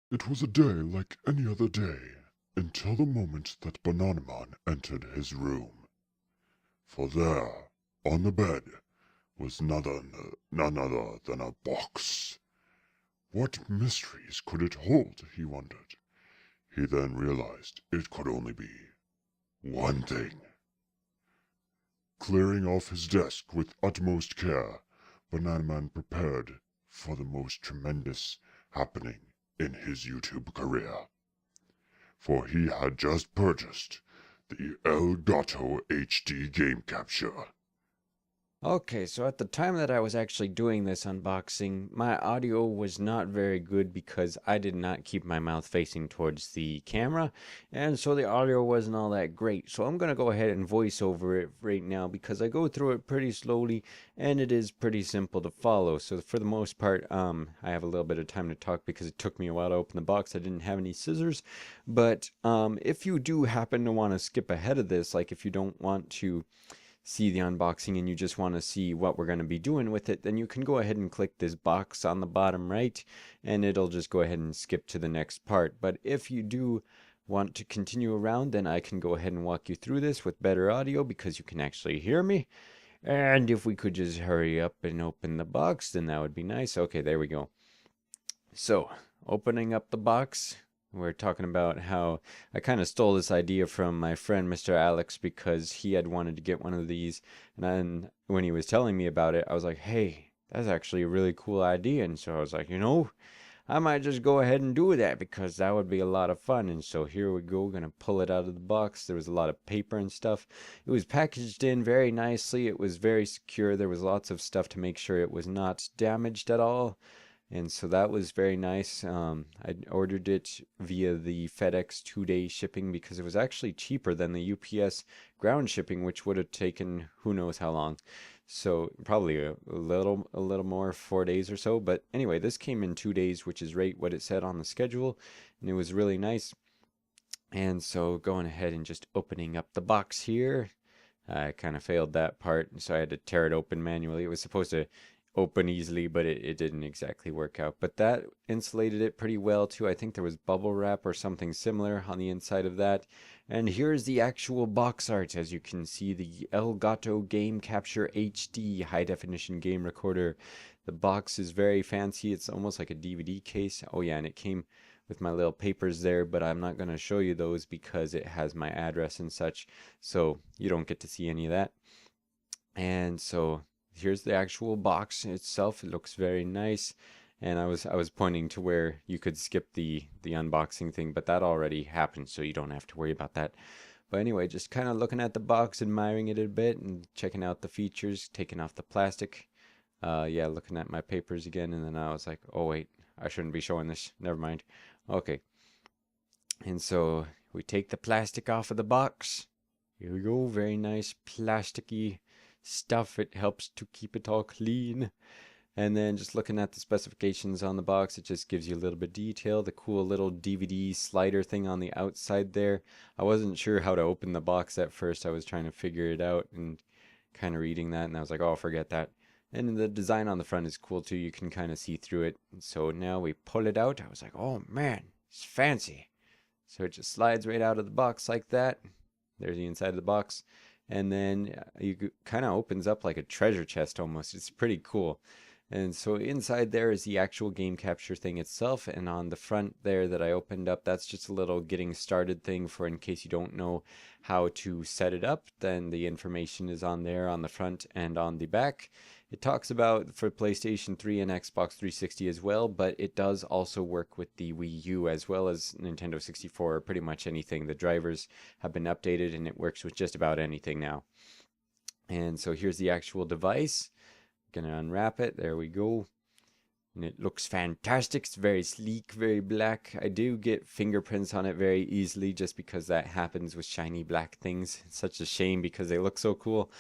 It was a day like any other day, until the moment that Bananner entered his room. For there, on the bed, was none other than a box. What mysteries could it hold, he wondered. He then realized it could only be one thing. Clearing off his desk with utmost care, Bananner prepared for the most tremendous happening in his YouTube career. For he had just purchased the Elgato HD game capture. Okay, so at the time that I was actually doing this unboxing, my audio was not very good because I did not keep my mouth facing towards the camera, and so the audio wasn't all that great. So I'm going to go ahead and voice over it right now because I go through it pretty slowly and it is pretty simple to follow. So for the most part, I have a little bit of time to talk because it took me a while to open the box. I didn't have any scissors, but if you do happen to want to skip ahead of this, like if you don't want to see the unboxing and you just want to see what we're going to be doing with it, then you can go ahead and click this box on the bottom right and it'll just go ahead and skip to the next part. But if you do want to continue around, then I can go ahead and walk you through this with better audio because you can actually hear me. And if we could just hurry up and open the box, then that would be nice. Okay, there we go. So, opening up the box, we're talking about how I kind of stole this idea from my friend Mr. Alex because he had wanted to get one of these. And then when he was telling me about it, I was like, hey, that's actually a really cool idea. And so I was like, I might just go ahead and do that because that would be a lot of fun. And so here we go, gonna pull it out of the box. There was a lot of paper and stuff. It was packaged in very nicely. It was very secure. There was lots of stuff to make sure it was not damaged at all. And so that was very nice. I ordered it via the FedEx 2-day shipping because it was actually cheaper than the UPS ground shipping, which would have taken who knows how long. So probably a little more, 4 days or so. But anyway, this came in 2 days, which is right what it said on the schedule, and it was really nice. And so going ahead and just opening up the box here, I kind of failed that part, so I had to tear it open manually. It was supposed to open easily, but it didn't exactly work out. But that insulated it pretty well too. I think there was bubble wrap or something similar on the inside of that. And here's the actual box art. As you can see, the Elgato Game Capture HD high definition game recorder. The box is very fancy. It's almost like a DVD case. Oh yeah, and it came with my little papers there, but I'm not going to show you those because it has my address and such, so you don't get to see any of that. And so here's the actual box itself. It looks very nice. And I was pointing to where you could skip the unboxing thing, but that already happened, so you don't have to worry about that. But anyway, just kind of looking at the box, admiring it a bit, and checking out the features, taking off the plastic. Yeah, looking at my papers again, and then I was like, oh wait, I shouldn't be showing this. Never mind. Okay, and so we take the plastic off of the box. Here we go, very nice plasticky stuff. It helps to keep it all clean. And then just looking at the specifications on the box, it just gives you a little bit of detail. The cool little DVD slider thing on the outside there. I wasn't sure how to open the box at first. I was trying to figure it out and kind of reading that, and I was like, oh, forget that. And the design on the front is cool too. You can kind of see through it. So now we pull it out. I was like, oh man, it's fancy. So it just slides right out of the box like that. There's the inside of the box. And then you kind of opens up like a treasure chest almost. It's pretty cool. And so inside there is the actual game capture thing itself. And on the front there that I opened up, that's just a little getting started thing for in case you don't know how to set it up. Then the information is on there on the front and on the back. It talks about for PlayStation 3 and Xbox 360 as well, but it does also work with the Wii U as well as Nintendo 64 or pretty much anything. The drivers have been updated and it works with just about anything now. And so here's the actual device. Gonna unwrap it. There we go. And it looks fantastic. It's very sleek, very black. I do get fingerprints on it very easily just because that happens with shiny black things. It's such a shame because they look so cool.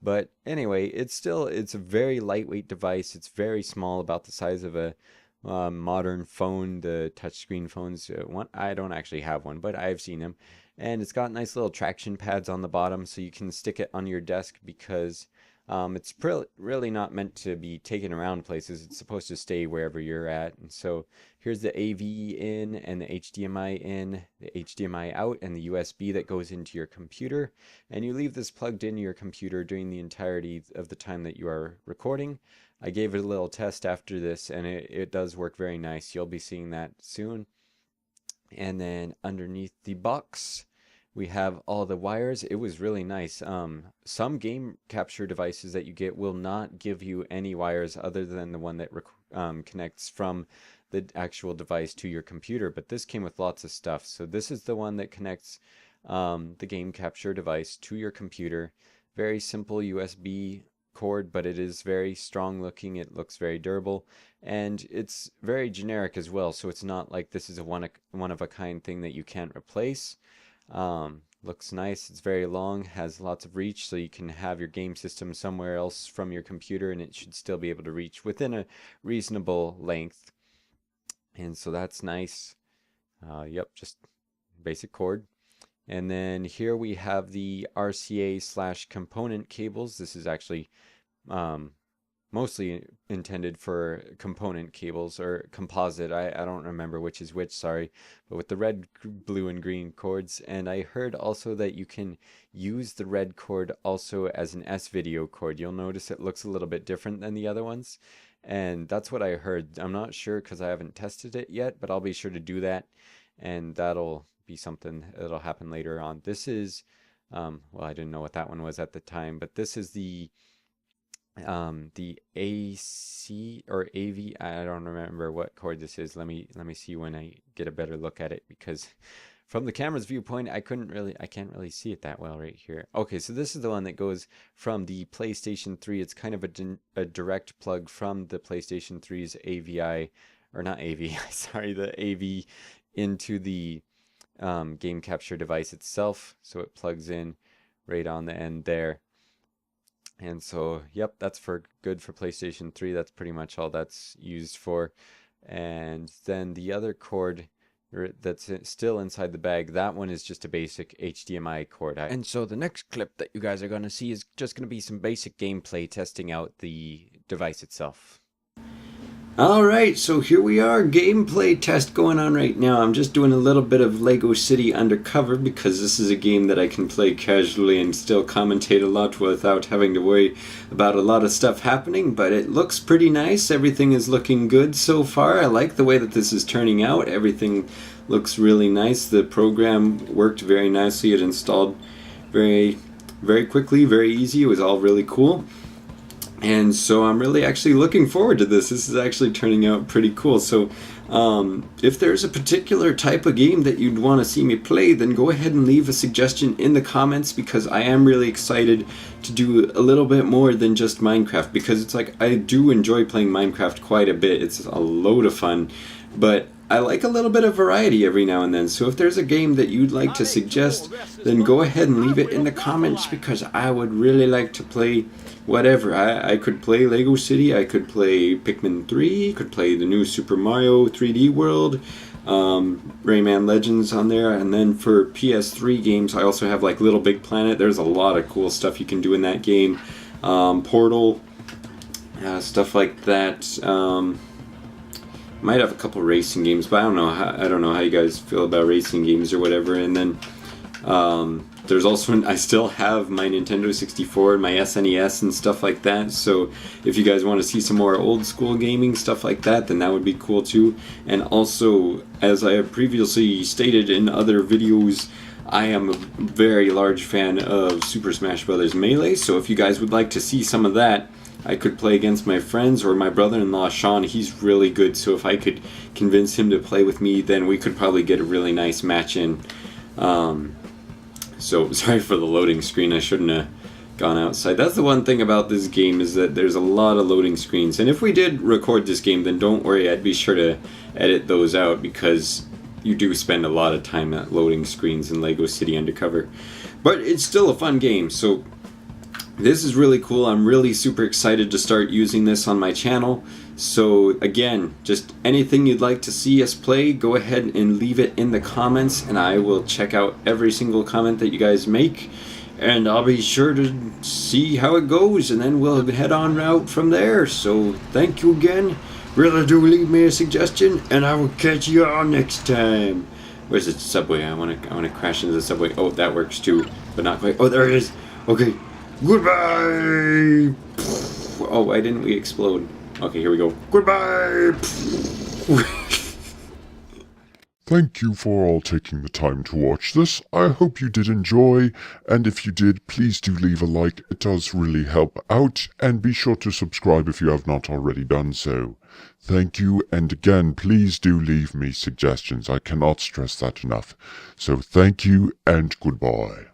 But anyway, it's a very lightweight device. It's very small, about the size of a modern phone, the touchscreen phones. One, I don't actually have one, but I've seen them. And it's got nice little traction pads on the bottom so you can stick it on your desk because It's really not meant to be taken around places. It's supposed to stay wherever you're at. And so here's the AV in and the HDMI in, the HDMI out, and the USB that goes into your computer. And you leave this plugged into your computer during the entirety of the time that you are recording. I gave it a little test after this, and it does work very nice. You'll be seeing that soon. And then underneath the box, we have all the wires. It was really nice. Some game capture devices that you get will not give you any wires other than the one that connects from the actual device to your computer, but this came with lots of stuff. So this is the one that connects the game capture device to your computer. Very simple USB cord, but it is very strong looking. It looks very durable, and it's very generic as well, so it's not like this is a one of a kind thing that you can't replace. Looks nice. It's very long, has lots of reach, so you can have your game system somewhere else from your computer and it should still be able to reach within a reasonable length. And so that's nice. Yep, just basic cord. And then here we have the RCA / component cables. This is actually mostly intended for component cables or composite. I don't remember which is which, sorry, but with the red, blue, and green cords. And I heard also that you can use the red cord also as an S-video cord. You'll notice it looks a little bit different than the other ones. And that's what I heard. I'm not sure because I haven't tested it yet, but I'll be sure to do that. And that'll be something that'll happen later on. This is, well, I didn't know what that one was at the time, but this is the AC or AV. I don't remember what cord this is. Let me see when I get a better look at it, because from the camera's viewpoint, I can't really see it that well right here. Okay, so this is the one that goes from the PlayStation 3. It's kind of a direct plug from the PlayStation 3's AVI, or not AVI, sorry, the AV into the game capture device itself. So it plugs in right on the end there. And so, yep, that's good for PlayStation 3. That's pretty much all that's used for. And then the other cord that's still inside the bag, that one is just a basic HDMI cord. And so the next clip that you guys are going to see is just going to be some basic gameplay testing out the device itself. Alright, so here we are, gameplay test going on right now. I'm just doing a little bit of Lego City Undercover because this is a game that I can play casually and still commentate a lot without having to worry about a lot of stuff happening, but it looks pretty nice. Everything is looking good so far. I like the way that this is turning out. Everything looks really nice. The program worked very nicely. It installed very quickly, very easy. It was all really cool. And so I'm really actually looking forward to this. This is actually turning out pretty cool. So if there's a particular type of game that you'd want to see me play, then go ahead and leave a suggestion in the comments, because I am really excited to do a little bit more than just Minecraft, because it's like I do enjoy playing Minecraft quite a bit. It's a load of fun, but I like a little bit of variety every now and then. So if there's a game that you'd like to suggest, then go ahead and leave it in the comments, because I would really like to play whatever. I could play Lego City, I could play Pikmin 3, could play the new Super Mario 3D World, Rayman Legends on there, and then for PS3 games I also have like Little Big Planet. There's a lot of cool stuff you can do in that game. Portal, stuff like that. Might have a couple racing games, but I don't know how you guys feel about racing games or whatever. And then there's also, I still have my Nintendo 64 and my SNES and stuff like that, so if you guys want to see some more old school gaming, stuff like that, then that would be cool too. And also, as I have previously stated in other videos, I am a very large fan of Super Smash Bros. Melee, so if you guys would like to see some of that, I could play against my friends, or my brother-in-law Sean. He's really good, so if I could convince him to play with me, then we could probably get a really nice match in. So sorry for the loading screen, I shouldn't have gone outside. That's the one thing about this game, is that there's a lot of loading screens, and if we did record this game, then don't worry, I'd be sure to edit those out, because you do spend a lot of time at loading screens in Lego City Undercover. But it's still a fun game, so this is really cool. I'm really super excited to start using this on my channel. So again, just anything you'd like to see us play, go ahead and leave it in the comments, and I will check out every single comment that you guys make. and I'll be sure to see how it goes, and then we'll head on out from there. So thank you again. Really do leave me a suggestion, and I will catch you all next time. Where's the subway? I wanna crash into the subway. Oh, that works too, but not quite. Oh, there it is. Okay, goodbye. Oh, why didn't we explode? Okay, here we go. Goodbye. Thank you for all taking the time to watch this. I hope you did enjoy, and if you did, please do leave a like. It does really help out, and be sure to subscribe if you have not already done so. Thank you, and again, please do leave me suggestions. I cannot stress that enough. So thank you, and goodbye.